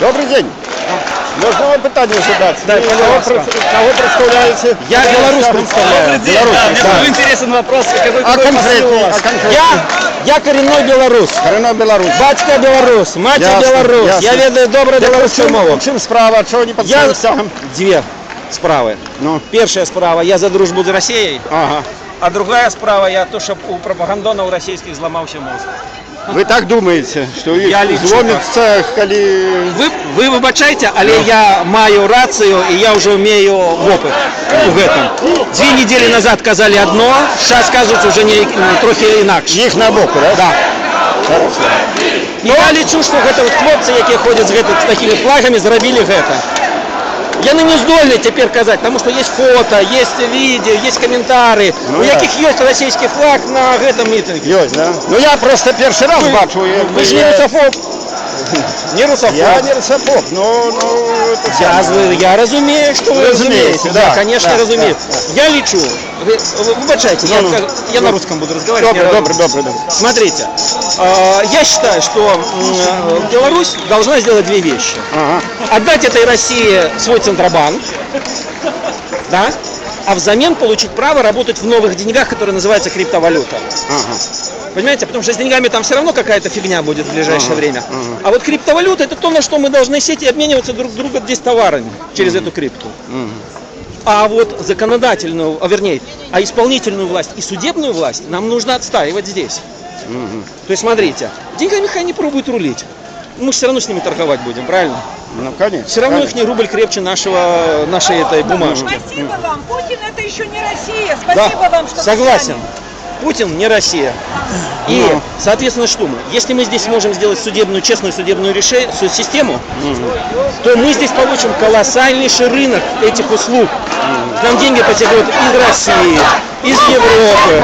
Добрый день. Можно вам питание задать? Да, кого представляете? Я Беларусь представляю. Беларусь, Мне да. был интересен вопрос, какой конкретно? Я коренной белорус. Коренной Беларусь. Батька белорус, мать Ясно, белорус. ясно. Я ведаю добре белорусскую мову. Чим справа? Чого не під Я цим стягом? две справы. Ну. Первая справа, я за дружбу с Россией, Ага. а другая справа, я то, что у пропагандонов российских зламався мозг. Ви так думаєте, що їх Я лічу дзвониться, коли... Ви вибачайте, але я маю рацію і я вже вмію опит у гэтым. 2 недели назад казали одно, зараз кажуть вже трохи інакше. Їх на боку, да? Да. Хорошо. І я лічу, що гэта от хлопці, які ходять з такими флагами, зробили гэта. Яны не здольны теперь казать, потому что есть фото, есть видео, есть комментарии, Ну, у да. яких есть российский флаг на этом митинге. Йось, да? Ну я просто перший раз бачу. Вы же не русофоб. Не русофоб. Я не русофоб, но Я разумею, что вы разумеете. да, Конечно, да, разумею. да. Я лечу. Выбачайте, я на русском буду разговаривать. Добре. Смотрите, я считаю, что Беларусь должна сделать две вещи. Ага. Отдать этой России свой Центробанк, да, а взамен получить право работать в новых деньгах, которые называются криптовалюта. Ага. Понимаете? Потому что с деньгами там все равно какая-то фигня будет в ближайшее время. ага. А вот криптовалюта — это то, на что мы должны сесть и обмениваться друг друга здесь товарами через эту крипту. А вот законодательную, а исполнительную власть и судебную власть нам нужно отстаивать здесь. То есть смотрите, деньгами хай не пробуют рулить. Мы же все равно с ними торговать будем, правильно? Ну, конечно. Все равно конечно. их рубль крепче нашей этой бумажки. Спасибо вам. Путин — это еще не Россия. Спасибо вам, что Согласен. Путин не Россия. И, Ну. соответственно, что мы? Если мы здесь можем сделать честную судебную систему, то мы здесь получим колоссальнейший рынок этих услуг. К нам деньги потекут из России, из Европы.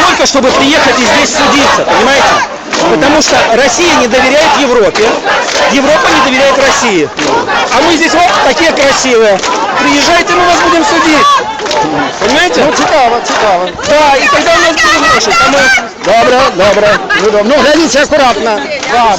Только чтобы приехать и здесь судиться, понимаете? Потому что Россия не доверяет Европе, Европа не доверяет России. А мы здесь вот такие красивые. Приезжайте, мы вас будем судить. Понимаете? Ну, цікаво. Да, и тогда у нас будет больше. Добре. Ну, глядите аккуратно. Да.